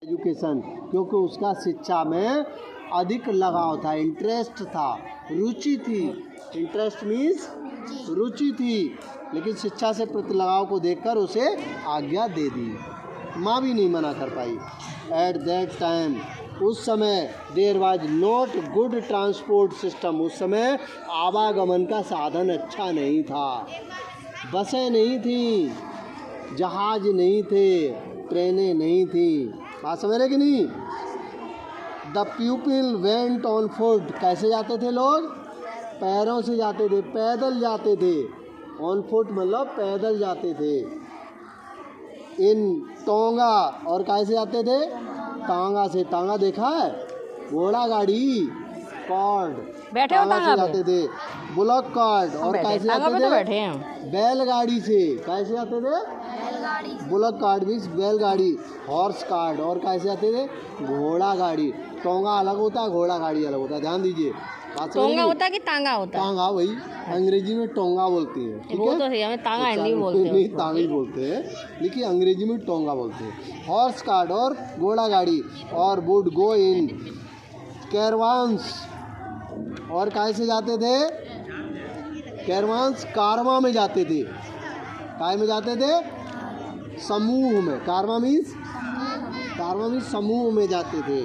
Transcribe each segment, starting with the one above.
Education, क्योंकि उसका शिक्षा में अधिक लगाव था, इंटरेस्ट था, रुचि थी। इंटरेस्ट मीन्स रुचि थी, लेकिन शिक्षा से प्रति लगाव को देखकर उसे आज्ञा दे दी। माँ भी नहीं मना कर पाई। एट दैट टाइम, उस समय, there was not good transport system, उस समय आवागमन का साधन अच्छा नहीं था। बसें नहीं थी, जहाज नहीं थे, ट्रेनें नहीं थी। बात समझ रहे कि नहीं? The people went on foot, कैसे जाते थे लोग? पैरों से जाते थे, पैदल जाते थे। ऑन फुट मतलब पैदल जाते थे। इन टोंगा, और कैसे जाते थे? टांगा से। टांगा देखा है? घोड़ा गाड़ी, कॉर्ड, बैठे हो टांगा से जाते थे। बुलक कार्ड, और कैसे जाते थे? बैठे हैं। बैलगाड़ी से। कैसे जाते थे? बुलक कार्ड मीन्स बैलगाड़ी। हॉर्स कार्ड, और कैसे जाते थे? घोड़ा गाड़ी। टोंगा अलग होता है, घोड़ा गाड़ी अलग होता है, ध्यान दीजिए। टोंगा होता है कि तांगा होता है? तांगा, वही अंग्रेजी में टोंगा बोलते हैं, ठीक वो है? तो सही, हमें तांगा हिंदी में बोलते हैं। नहीं, तांगा ही बोलते हैं, लेकिन अंग्रेजी में टोंगा बोलते हैं। हॉर्स कार्ड और घोड़ा गाड़ी, और वुड गो इन कैरवान्स, और कैसे जाते थे? कैरवान्स कारवां में जाते थे। काय में जाते थे? समूह में। कारवां मीन्स समूह में जाते थे।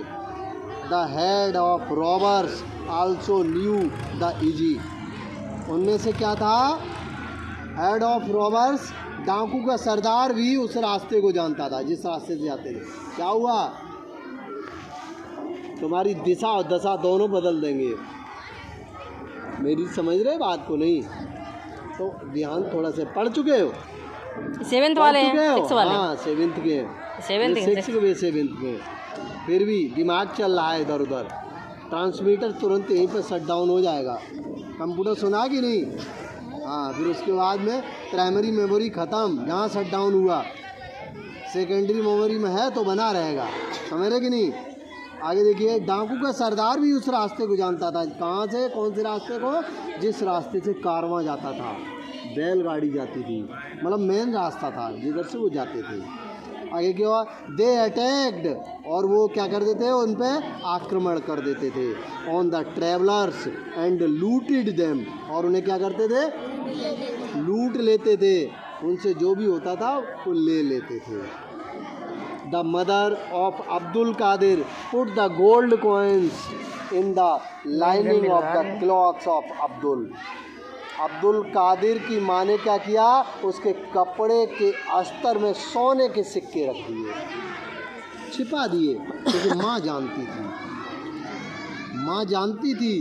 The head of robbers also new the easy, उनमें से क्या था? हेड ऑफ रॉबर्स, डाकू का सरदार भी उस रास्ते को जानता था, जिस रास्ते से जाते थे। क्या हुआ? तुम्हारी दिशा और दशा दोनों बदल देंगे। मेरी समझ रहे बात को? नहीं तो ध्यान थोड़ा से। पढ़ चुके हो? 7th वाले हैं, 6th वाले? हाँ, 7th के, 6th के। फिर भी दिमाग चल रहा है इधर उधर। ट्रांसमीटर तुरंत यहीं पर शट डाउन हो जाएगा। कंप्यूटर सुना कि नहीं? हाँ, फिर उसके बाद में प्राइमरी मेमोरी ख़त्म, जहाँ शट डाउन हुआ। सेकेंडरी मेमोरी में है तो बना रहेगा, समझ रहे कि नहीं? आगे देखिए, डाकू का सरदार भी उस रास्ते को जानता था। कहाँ से? कौन से रास्ते को? जिस रास्ते से कारवां जाता था, बैलगाड़ी जाती थी, मतलब मेन रास्ता था जिधर से वो जाते थे। आगे क्या हुआ? दे अटैक्ड, और वो क्या कर देते थे? उन पे आक्रमण कर देते थे। On the travellers and looted them, और उन्हें क्या करते थे? लूट लेते थे। उनसे जो भी होता था वो ले लेते थे। The mother of Abdul Kadir put the gold coins in the lining of the clothes of Abdul Kadir की माँ ने क्या किया? उसके कपड़े के अस्तर में सोने के सिक्के रख दिए, छिपा दिए, क्योंकि माँ जानती थी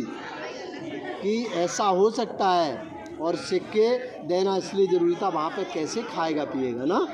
कि ऐसा हो सकता है, और सिक्के देना इसलिए ज़रूरी था। वहाँ पे कैसे खाएगा पिएगा ना।